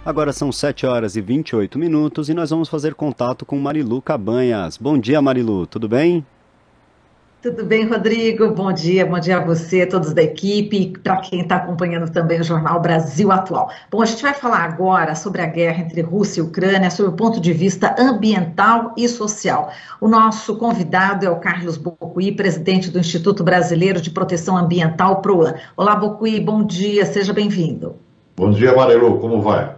Agora são 7 horas e 28 minutos e nós vamos fazer contato com Marilu Cabanhas. Bom dia, Marilu, tudo bem? Tudo bem, Rodrigo? Bom dia a você, todos da equipe, e para quem está acompanhando também o Jornal Brasil Atual. Bom, a gente vai falar agora sobre a guerra entre Rússia e Ucrânia, sob o ponto de vista ambiental e social. O nosso convidado é o Carlos Bocuí, presidente do Instituto Brasileiro de Proteção Ambiental, PROAN. Olá, Bocuí, bom dia, seja bem-vindo. Bom dia, Marilu, como vai?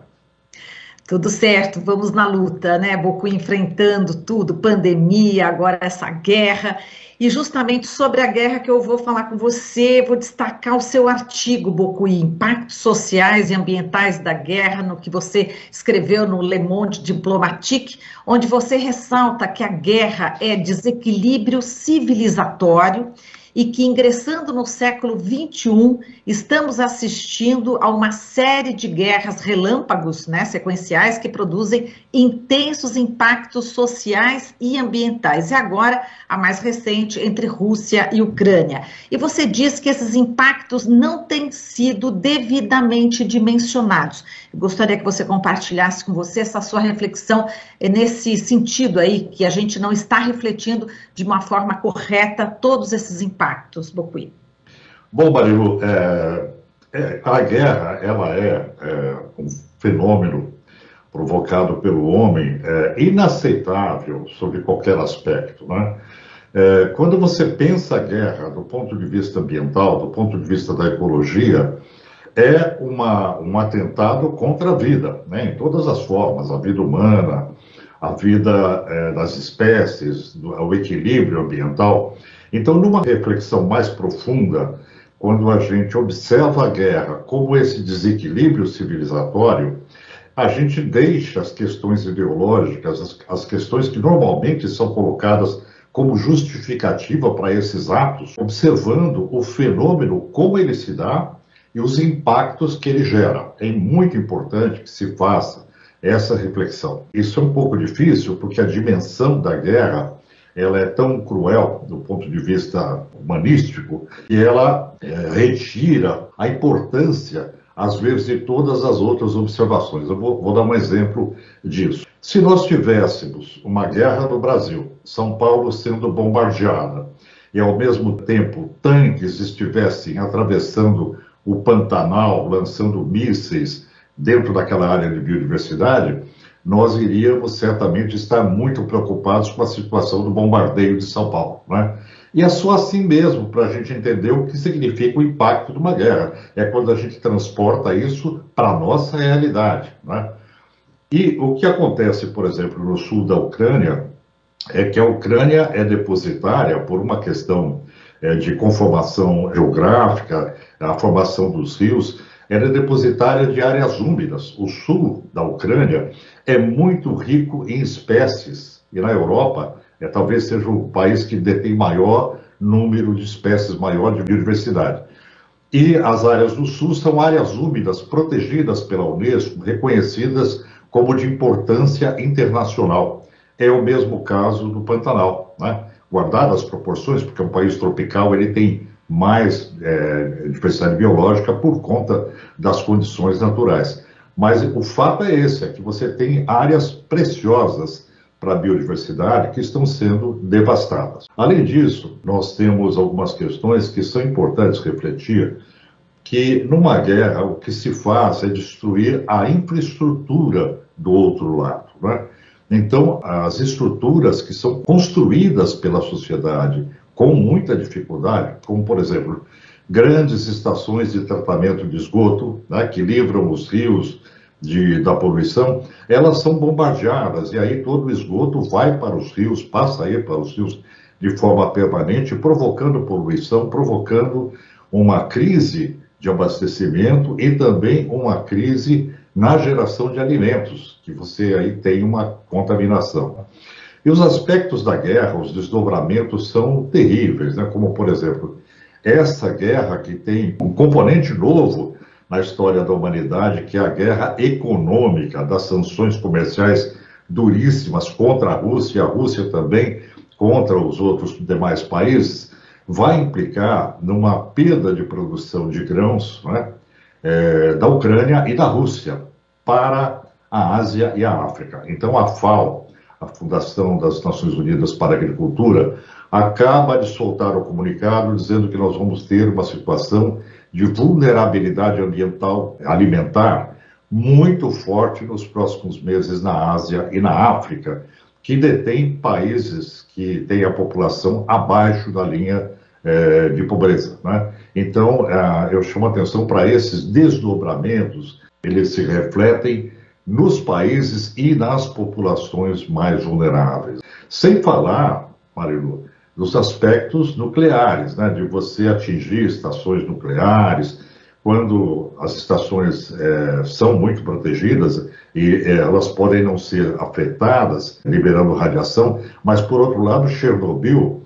Tudo certo, vamos na luta, né, Bocuí, enfrentando tudo, pandemia, agora essa guerra. E justamente sobre a guerra que eu vou falar com você, vou destacar o seu artigo, Bocuí, Impactos Sociais e Ambientais da Guerra, no que você escreveu no Le Monde Diplomatique, onde você ressalta que a guerra é desequilíbrio civilizatório e que, ingressando no século XXI, estamos assistindo a uma série de guerras relâmpagos, né, sequenciais, que produzem intensos impactos sociais e ambientais. E agora, a mais recente, entre Rússia e Ucrânia. E você diz que esses impactos não têm sido devidamente dimensionados. Eu gostaria que você compartilhasse com você essa sua reflexão nesse sentido aí, que a gente não está refletindo de uma forma correta todos esses impactos, Bocuí. Bom, Marilu, a guerra ela é um fenômeno provocado pelo homem inaceitável sob qualquer aspecto, né? Quando você pensa a guerra do ponto de vista ambiental, do ponto de vista da ecologia, é um atentado contra a vida, né? Em todas as formas, a vida humana, a vida das espécies, o equilíbrio ambiental. Então, numa reflexão mais profunda, quando a gente observa a guerra como esse desequilíbrio civilizatório, a gente deixa as questões ideológicas, as questões que normalmente são colocadas como justificativa para esses atos, observando o fenômeno, como ele se dá e os impactos que ele gera. É muito importante que se faça essa reflexão. Isso é um pouco difícil, porque a dimensão da guerra ela é tão cruel do ponto de vista humanístico que ela retira a importância, às vezes, de todas as outras observações. Eu vou dar um exemplo disso. Se nós tivéssemos uma guerra no Brasil, São Paulo sendo bombardeada, e ao mesmo tempo tanques estivessem atravessando o Pantanal, lançando mísseis dentro daquela área de biodiversidade, nós iríamos certamente estar muito preocupados com a situação do bombardeio de São Paulo, né? E é só assim mesmo para a gente entender o que significa o impacto de uma guerra. É quando a gente transporta isso para a nossa realidade, né? E o que acontece, por exemplo, no sul da Ucrânia, é que a Ucrânia é depositária por uma questão de conformação geográfica, a formação dos rios, ela é depositária de áreas úmidas. O sul da Ucrânia é muito rico em espécies, e na Europa talvez seja o país que detém maior número de espécies, maior de biodiversidade. E as áreas do sul são áreas úmidas, protegidas pela Unesco, reconhecidas como de importância internacional. É o mesmo caso do Pantanal, né? Guardadas as proporções, porque é um país tropical, ele tem mais diversidade biológica por conta das condições naturais. Mas o fato é esse, é que você tem áreas preciosas para a biodiversidade que estão sendo devastadas. Além disso, nós temos algumas questões que são importantes refletir, que numa guerra o que se faz é destruir a infraestrutura do outro lado, né? Então, as estruturas que são construídas pela sociedade com muita dificuldade, como, por exemplo, grandes estações de tratamento de esgoto, né, que livram os rios da poluição, elas são bombardeadas, e aí todo o esgoto vai para os rios, passa a ir para os rios de forma permanente, provocando poluição, provocando uma crise de abastecimento e também uma crise na geração de alimentos, que você aí tem uma contaminação. E os aspectos da guerra, os desdobramentos são terríveis, né? Como, por exemplo, essa guerra que tem um componente novo na história da humanidade, que é a guerra econômica, das sanções comerciais duríssimas contra a Rússia, e a Rússia também contra os outros demais países, vai implicar numa perda de produção de grãos, né, da Ucrânia e da Rússia para a Ásia e a África. Então, a FAO, a Fundação das Nações Unidas para a Agricultura, acaba de soltar o comunicado dizendo que nós vamos ter uma situação de vulnerabilidade ambiental alimentar muito forte nos próximos meses na Ásia e na África, que detém países que têm a população abaixo da linha de pobreza, né? Então, eu chamo a atenção para esses desdobramentos, eles se refletem nos países e nas populações mais vulneráveis. Sem falar, Marilu, dos aspectos nucleares, né, de você atingir estações nucleares, quando as estações são muito protegidas e elas podem não ser afetadas, liberando radiação, mas, por outro lado, Chernobyl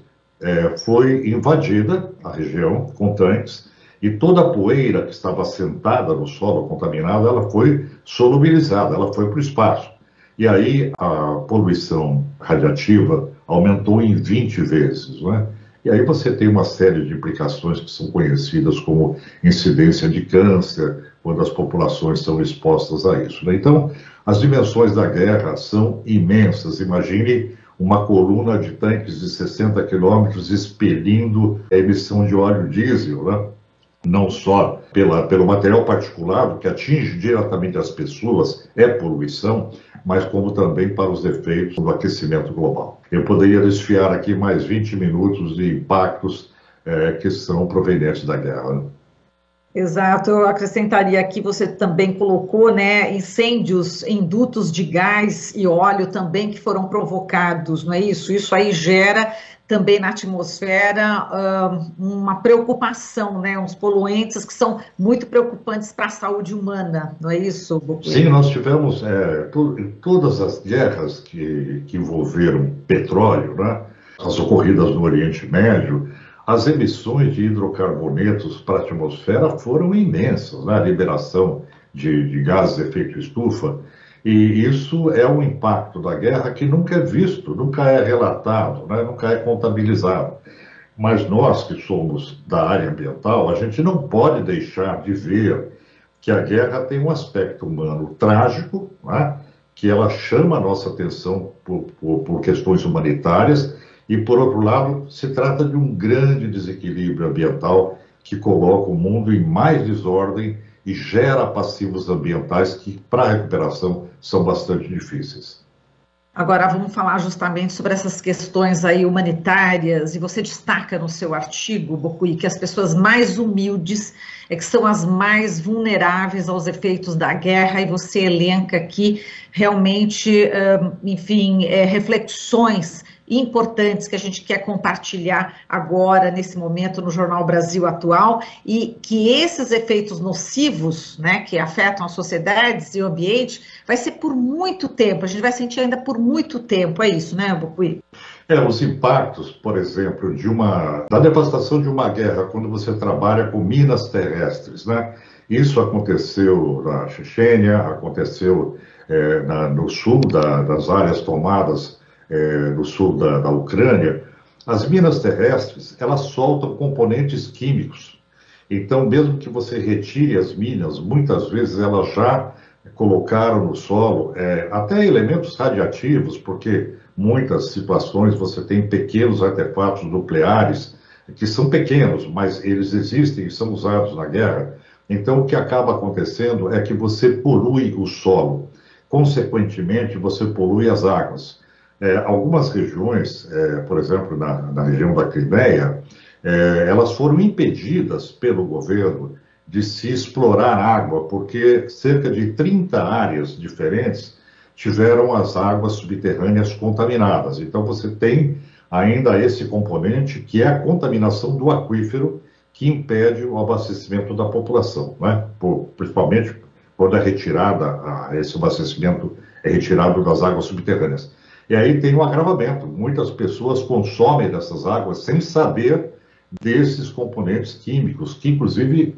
foi invadida, a região, com tanques, e toda a poeira que estava assentada no solo contaminado, ela foi solubilizada, ela foi para o espaço. E aí a poluição radiativa aumentou em 20 vezes, não é? E aí você tem uma série de implicações que são conhecidas como incidência de câncer, quando as populações são expostas a isso, né? Então, as dimensões da guerra são imensas. Imagine uma coluna de tanques de 60 quilômetros expelindo a emissão de óleo diesel, né? Não só pelo material particulado, que atinge diretamente as pessoas, é poluição, mas como também para os efeitos do aquecimento global. Eu poderia desfiar aqui mais 20 minutos de impactos que são provenientes da guerra, né? Exato, eu acrescentaria aqui, você também colocou, né, incêndios em dutos de gás e óleo também que foram provocados, não é isso? Isso aí gera também na atmosfera uma preocupação, né, uns poluentes que são muito preocupantes para a saúde humana, não é isso, Bocuí? Sim, nós tivemos todas as guerras que envolveram petróleo, né, as ocorridas no Oriente Médio, as emissões de hidrocarbonetos para a atmosfera foram imensas, né? A liberação de gases de efeito estufa, e isso é um impacto da guerra que nunca é visto, nunca é relatado, né? Nunca é contabilizado. Mas nós que somos da área ambiental, a gente não pode deixar de ver que a guerra tem um aspecto humano trágico, né? Que ela chama a nossa atenção por questões humanitárias, e, por outro lado, se trata de um grande desequilíbrio ambiental que coloca o mundo em mais desordem e gera passivos ambientais que, para a recuperação, são bastante difíceis. Agora vamos falar justamente sobre essas questões aí humanitárias, e você destaca no seu artigo, Bocuí, que as pessoas mais humildes que são as mais vulneráveis aos efeitos da guerra, e você elenca aqui realmente, enfim, reflexões importantes que a gente quer compartilhar agora, nesse momento, no Jornal Brasil Atual, e que esses efeitos nocivos, né, que afetam as sociedades e o ambiente, vai ser por muito tempo, a gente vai sentir ainda por muito tempo, é isso, né, Bocuí? Os impactos, por exemplo, da devastação de uma guerra, quando você trabalha com minas terrestres, né? Isso aconteceu na Chechênia, aconteceu no sul das áreas tomadas no sul da Ucrânia. As minas terrestres, elas soltam componentes químicos. Então, mesmo que você retire as minas, muitas vezes elas já colocaram no solo até elementos radiativos, porque muitas situações você tem pequenos artefatos nucleares que são pequenos, mas eles existem e são usados na guerra. Então, o que acaba acontecendo é que você polui o solo. Consequentemente, você polui as águas. Algumas regiões, por exemplo, na região da Crimeia, elas foram impedidas pelo governo de se explorar água, porque cerca de 30 áreas diferentes tiveram as águas subterrâneas contaminadas. Então, você tem ainda esse componente, que é a contaminação do aquífero, que impede o abastecimento da população, né? Principalmente quando esse abastecimento é retirado das águas subterrâneas. E aí tem um agravamento. Muitas pessoas consomem dessas águas sem saber desses componentes químicos, que inclusive,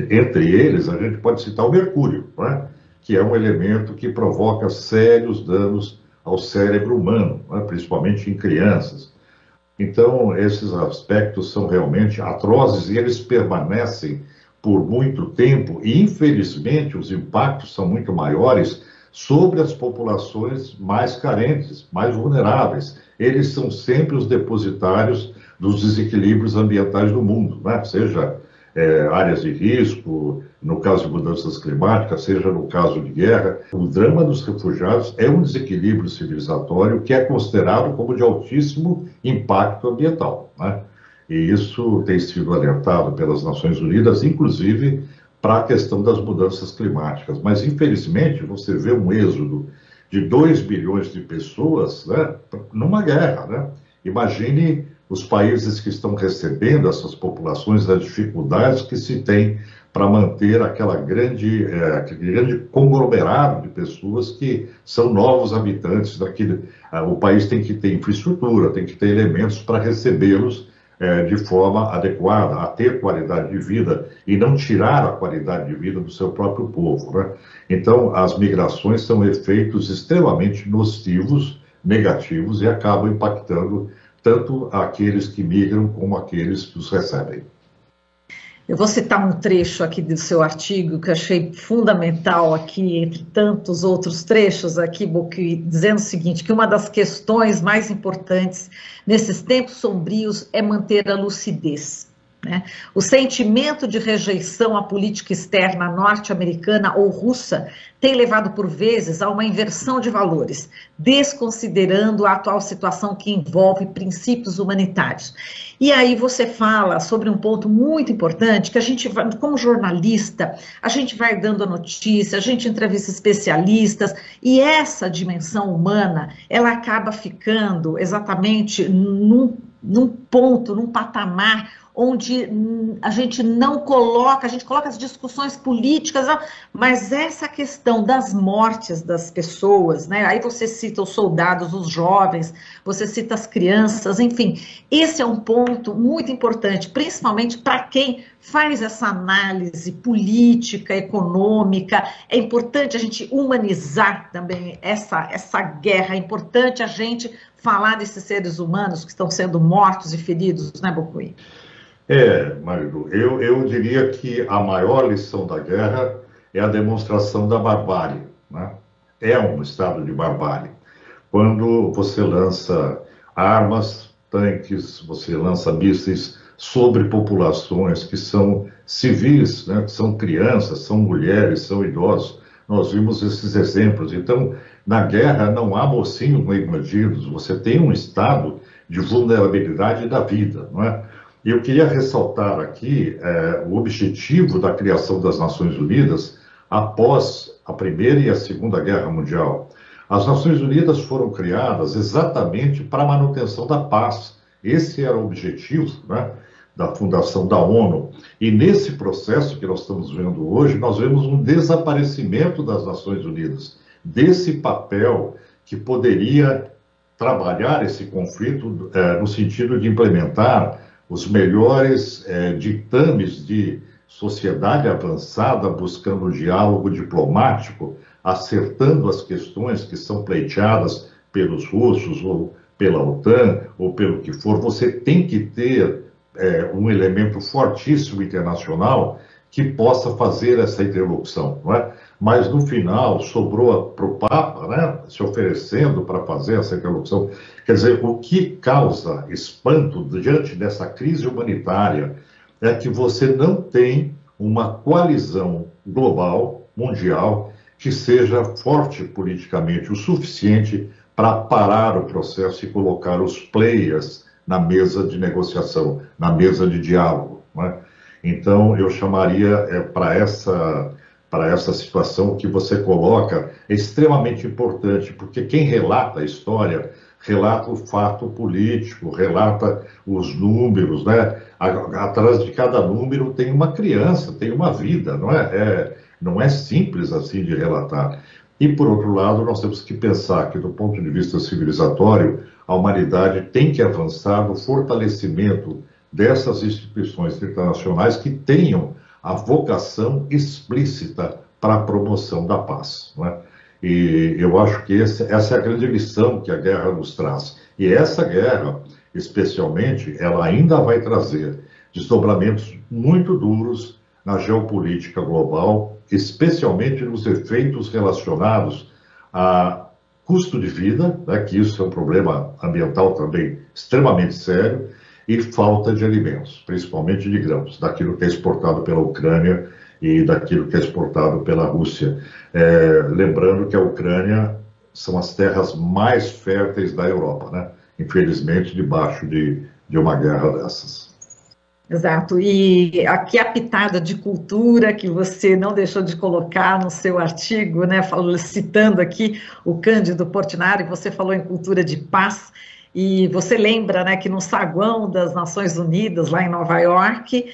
entre eles, a gente pode citar o mercúrio, né? Que é um elemento que provoca sérios danos ao cérebro humano, né? Principalmente em crianças. Então, esses aspectos são realmente atrozes e eles permanecem por muito tempo, e infelizmente os impactos são muito maiores sobre as populações mais carentes, mais vulneráveis. Eles são sempre os depositários dos desequilíbrios ambientais do mundo, né? Seja áreas de risco, no caso de mudanças climáticas, seja no caso de guerra. O drama dos refugiados é um desequilíbrio civilizatório que é considerado como de altíssimo impacto ambiental, né? E isso tem sido alertado pelas Nações Unidas, inclusive para a questão das mudanças climáticas. Mas, infelizmente, você vê um êxodo de 2 bilhões de pessoas, né, numa guerra, né? Imagine os países que estão recebendo essas populações, as dificuldades que se tem para manter aquele grande conglomerado de pessoas que são novos habitantes daquele. O país tem que ter infraestrutura, tem que ter elementos para recebê-los de forma adequada, a ter qualidade de vida e não tirar a qualidade de vida do seu próprio povo, né? Então, as migrações são efeitos extremamente nocivos, negativos, e acabam impactando tanto aqueles que migram como aqueles que os recebem. Eu vou citar um trecho aqui do seu artigo que eu achei fundamental aqui, entre tantos outros trechos aqui, Bocuí, dizendo o seguinte, que uma das questões mais importantes nesses tempos sombrios é manter a lucidez, né? O sentimento de rejeição à política externa norte-americana ou russa tem levado por vezes a uma inversão de valores, desconsiderando a atual situação que envolve princípios humanitários. E aí você fala sobre um ponto muito importante, que a gente, como jornalista, a gente vai dando a notícia, a gente entrevista especialistas, e essa dimensão humana, ela acaba ficando exatamente num ponto, num patamar onde a gente não coloca, a gente coloca as discussões políticas, mas essa questão das mortes das pessoas, né? Aí você cita os soldados, os jovens, você cita as crianças, enfim, esse é um ponto muito importante, principalmente para quem faz essa análise política, econômica. É importante a gente humanizar também essa guerra, é importante a gente falar desses seres humanos que estão sendo mortos e feridos, né, Bocuí? Marilu, eu diria que a maior lição da guerra é a demonstração da barbárie, né? É um estado de barbárie. Quando você lança armas, tanques, você lança mísseis sobre populações que são civis, né? Que são crianças, são mulheres, são idosos. Nós vimos esses exemplos. Então, na guerra não há mocinhos nem bandidos, você tem um estado de vulnerabilidade da vida, não é? E eu queria ressaltar aqui o objetivo da criação das Nações Unidas após a Primeira e a Segunda Guerra Mundial. As Nações Unidas foram criadas exatamente para a manutenção da paz. Esse era o objetivo, né, da fundação da ONU. E nesse processo que nós estamos vendo hoje, nós vemos um desaparecimento das Nações Unidas, desse papel que poderia trabalhar esse conflito no sentido de implementar os melhores ditames de sociedade avançada, buscando o diálogo diplomático, acertando as questões que são pleiteadas pelos russos ou pela OTAN ou pelo que for. Você tem que ter um elemento fortíssimo internacional que possa fazer essa interlocução, não é? Mas no final sobrou para o Papa, né, se oferecendo para fazer essa interlocução. Quer dizer, o que causa espanto diante dessa crise humanitária é que você não tem uma coalizão global, mundial, que seja forte politicamente o suficiente para parar o processo e colocar os players na mesa de negociação, na mesa de diálogo, não é? Então, eu chamaria para essa situação que você coloca, é extremamente importante, porque quem relata a história, relata o fato político, relata os números, né? Atrás de cada número tem uma criança, tem uma vida, não é? Não é simples assim de relatar. E, por outro lado, nós temos que pensar que, do ponto de vista civilizatório, a humanidade tem que avançar no fortalecimento dessas instituições internacionais que tenham a vocação explícita para a promoção da paz, não é? E eu acho que essa é a grande lição que a guerra nos traz. E essa guerra, especialmente, ela ainda vai trazer desdobramentos muito duros na geopolítica global, especialmente nos efeitos relacionados a custo de vida, né, que isso é um problema ambiental também extremamente sério, e falta de alimentos, principalmente de grãos, daquilo que é exportado pela Ucrânia e daquilo que é exportado pela Rússia. Lembrando que a Ucrânia são as terras mais férteis da Europa, né? Infelizmente, debaixo de uma guerra dessas. Exato, e aqui a pitada de cultura que você não deixou de colocar no seu artigo, né, citando aqui o Cândido Portinari, você falou em cultura de paz, e você lembra, né, que no saguão das Nações Unidas, lá em Nova York,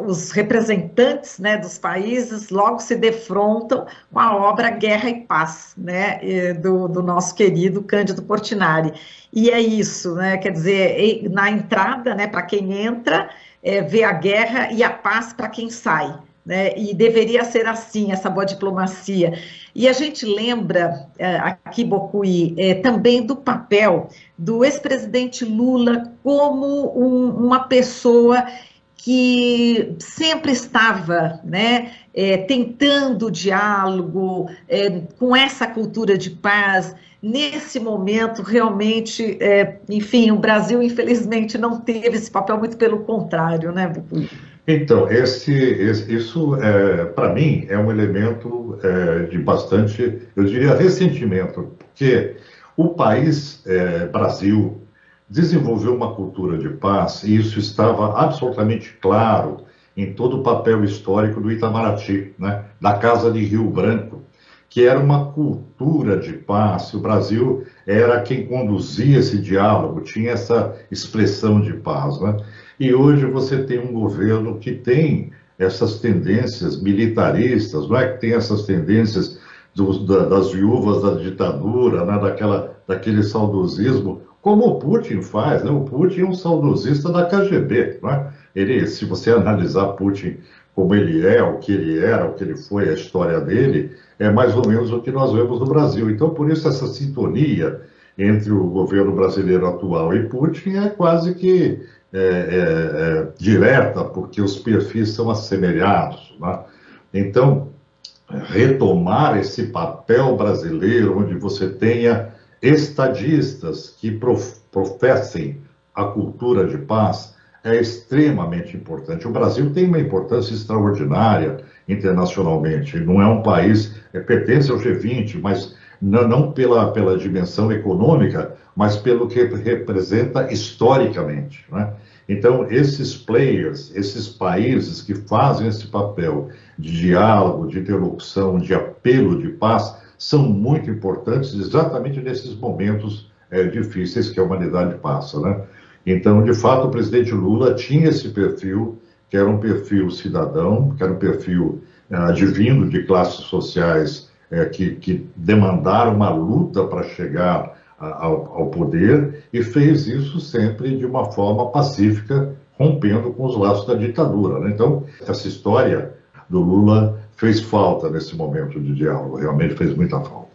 os representantes, né, dos países logo se defrontam com a obra Guerra e Paz, né, do nosso querido Cândido Portinari. E é isso, né, quer dizer, na entrada, né, para quem entra, vê a guerra e a paz para quem sai. Né, e deveria ser assim, essa boa diplomacia. E a gente lembra aqui, Bocuí, também do papel do ex-presidente Lula como uma pessoa que sempre estava, né, tentando diálogo, com essa cultura de paz. Nesse momento, realmente, enfim, o Brasil, infelizmente, não teve esse papel, muito pelo contrário, né, Bocuí? Então, isso, para mim, é um elemento de bastante, eu diria, ressentimento, porque o país, Brasil, desenvolveu uma cultura de paz e isso estava absolutamente claro em todo o papel histórico do Itamaraty, né, da Casa de Rio Branco, que era uma cultura de paz. O Brasil era quem conduzia esse diálogo, tinha essa expressão de paz, né? E hoje você tem um governo que tem essas tendências militaristas, não é? Que tem essas tendências das viúvas da ditadura, né? Daquele saudosismo, como o Putin faz, né? O Putin é um saudosista da KGB, não é? Se você analisar Putin como ele é, o que ele era, o que ele foi, a história dele, é mais ou menos o que nós vemos no Brasil. Então, por isso, essa sintonia entre o governo brasileiro atual e Putin é quase que direta, porque os perfis são assemelhados, né? Então, retomar esse papel brasileiro, onde você tenha estadistas que professem a cultura de paz, é extremamente importante. O Brasil tem uma importância extraordinária internacionalmente. Não é um país, pertence ao G20, mas não pela dimensão econômica, mas pelo que representa historicamente, né? Então, esses players, esses países que fazem esse papel de diálogo, de interlocução, de apelo de paz, são muito importantes exatamente nesses momentos difíceis que a humanidade passa, né? Então, de fato, o presidente Lula tinha esse perfil, que era um perfil cidadão, que era um perfil advindo de classes sociais que demandaram uma luta para chegar ao poder, e fez isso sempre de uma forma pacífica, rompendo com os laços da ditadura, né? Então, essa história do Lula fez falta nesse momento de diálogo, realmente fez muita falta.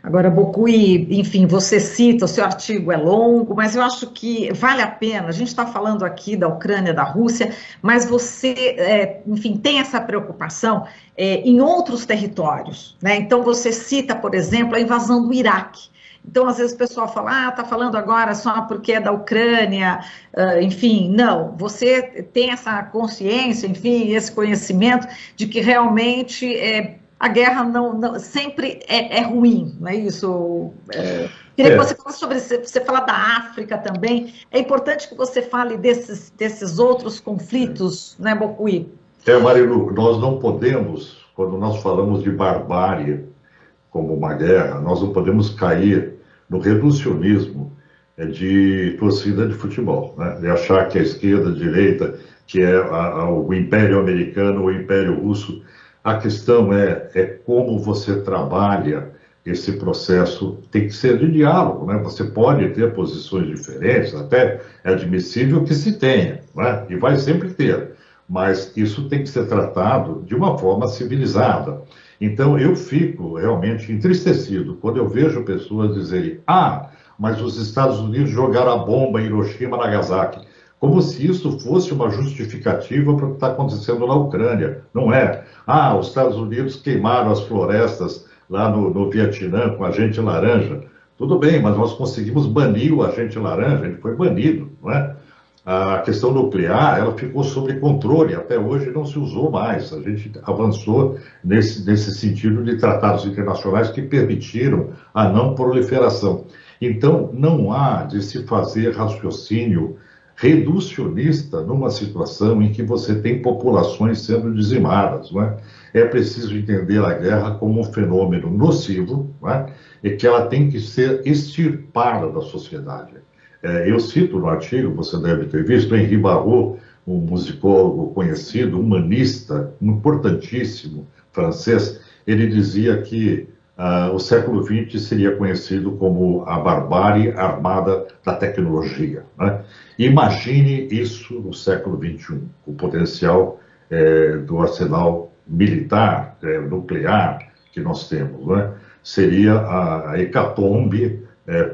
Agora, Bocuí, enfim, você cita, o seu artigo é longo, mas eu acho que vale a pena. A gente está falando aqui da Ucrânia, da Rússia, mas você, enfim, tem essa preocupação em outros territórios, né? Então, você cita, por exemplo, a invasão do Iraque. Então, às vezes o pessoal fala, está falando agora só porque é da Ucrânia, enfim, não. Você tem essa consciência, enfim, esse conhecimento de que realmente a guerra não sempre é ruim, não é isso? Queria que você falasse sobre isso. Você fala da África também. É importante que você fale desses outros conflitos, né, Bocuí? Marilu, nós não podemos, quando nós falamos de barbárie como uma guerra, nós não podemos cair no reducionismo de torcida de futebol, né? De achar que a esquerda, a direita, que é o Império Americano ou o Império Russo. A questão é como você trabalha esse processo. Tem que ser de diálogo, né? Você pode ter posições diferentes, até é admissível que se tenha, né? E vai sempre ter, mas isso tem que ser tratado de uma forma civilizada. Então, eu fico realmente entristecido quando eu vejo pessoas dizerem: mas os Estados Unidos jogaram a bomba em Hiroshima e Nagasaki. como se isso fosse uma justificativa para o que está acontecendo na Ucrânia. Não é. Os Estados Unidos queimaram as florestas lá no Vietnã com agente laranja. Tudo bem, mas nós conseguimos banir o agente laranja, ele foi banido, não é? A questão nuclear, ela ficou sob controle, até hoje não se usou mais. A gente avançou nesse sentido de tratados internacionais que permitiram a não proliferação. Então, não há de se fazer raciocínio reducionista numa situação em que você tem populações sendo dizimadas, não é? É preciso entender a guerra como um fenômeno nocivo, não é? E que ela tem que ser extirpada da sociedade. Eu cito no artigo, você deve ter visto, Henri Barrault, um musicólogo conhecido, humanista, importantíssimo, francês, ele dizia que o século XX seria conhecido como a barbárie armada da tecnologia, né? Imagine isso no século XXI, o potencial do arsenal militar, nuclear que nós temos, né? Seria a hecatombe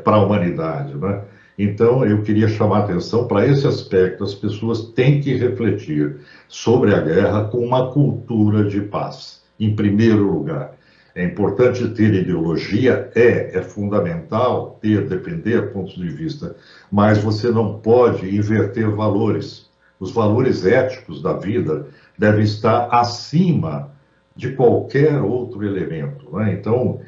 para a humanidade, né? Então, eu queria chamar a atenção para esse aspecto. As pessoas têm que refletir sobre a guerra com uma cultura de paz, em primeiro lugar. É importante ter ideologia, é fundamental defender pontos de vista, mas você não pode inverter valores. Os valores éticos da vida devem estar acima de qualquer outro elemento, né? Então,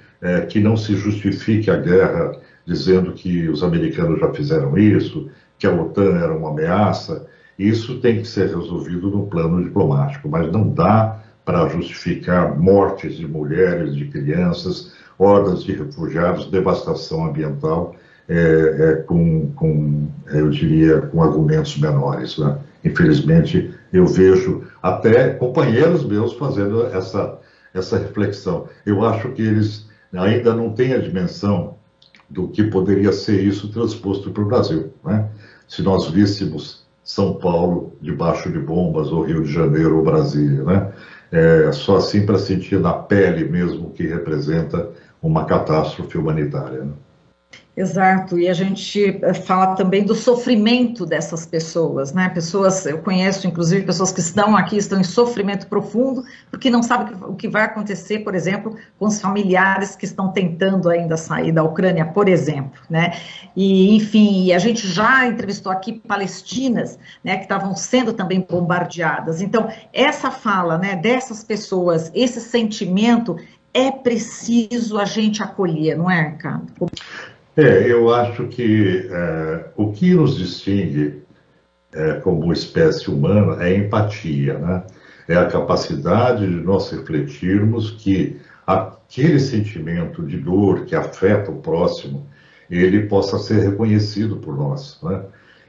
que não se justifique a guerra dizendo que os americanos já fizeram isso, que a OTAN era uma ameaça. Isso tem que ser resolvido no plano diplomático, mas não dá para justificar mortes de mulheres, de crianças, hordas de refugiados, devastação ambiental, eu diria, com argumentos menores, né? Infelizmente, eu vejo até companheiros meus fazendo essa reflexão. Eu acho que eles ainda não têm a dimensão do que poderia ser isso transposto para o Brasil, né? Se nós víssemos São Paulo debaixo de bombas, ou Rio de Janeiro, ou Brasília, né? Só assim para sentir na pele mesmo que representa uma catástrofe humanitária, né? Exato, e a gente fala também do sofrimento dessas pessoas, né? Eu conheço, inclusive, pessoas que estão aqui, estão em sofrimento profundo, porque não sabem o que vai acontecer, por exemplo, com os familiares que estão tentando ainda sair da Ucrânia, por exemplo, né? E, enfim, a gente já entrevistou aqui palestinas, né, que estavam sendo também bombardeadas. Então, essa fala, né, dessas pessoas, esse sentimento, é preciso a gente acolher, não é, Ricardo? Eu acho que o que nos distingue como espécie humana é a empatia, né? É a capacidade de nós refletirmos que aquele sentimento de dor que afeta o próximo, ele possa ser reconhecido por nós, né?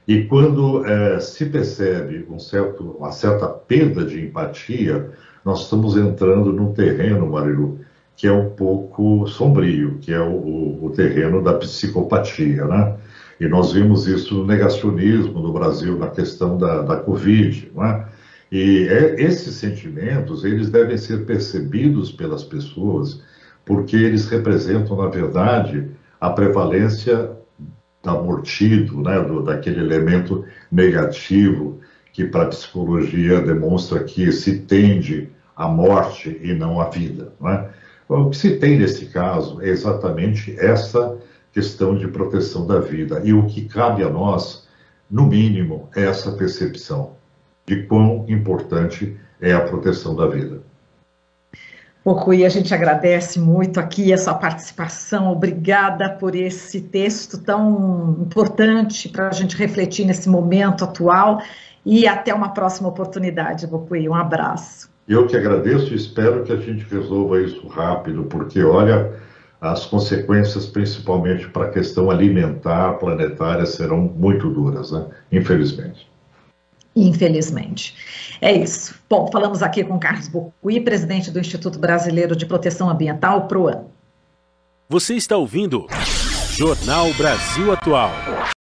E quando se percebe uma certa perda de empatia, nós estamos entrando num terreno, Marilu, que é um pouco sombrio, que é o terreno da psicopatia, né? E nós vimos isso no negacionismo no Brasil, na questão da Covid, né? E esses sentimentos, eles devem ser percebidos pelas pessoas, porque eles representam, na verdade, a prevalência da amortido, né? Daquele elemento negativo que para a psicologia demonstra que se tende à morte e não à vida, né? O que se tem nesse caso é exatamente essa questão de proteção da vida. E o que cabe a nós, no mínimo, é essa percepção de quão importante é a proteção da vida. Rui, a gente agradece muito aqui a sua participação. Obrigada por esse texto tão importante para a gente refletir nesse momento atual. E até uma próxima oportunidade, Rui. Um abraço. Eu que agradeço e espero que a gente resolva isso rápido, porque, olha, as consequências, principalmente para a questão alimentar planetária, serão muito duras, né? Infelizmente. Infelizmente. É isso. Bom, falamos aqui com Carlos Bocuí, presidente do Instituto Brasileiro de Proteção Ambiental, PROAM. Você está ouvindo Jornal Brasil Atual.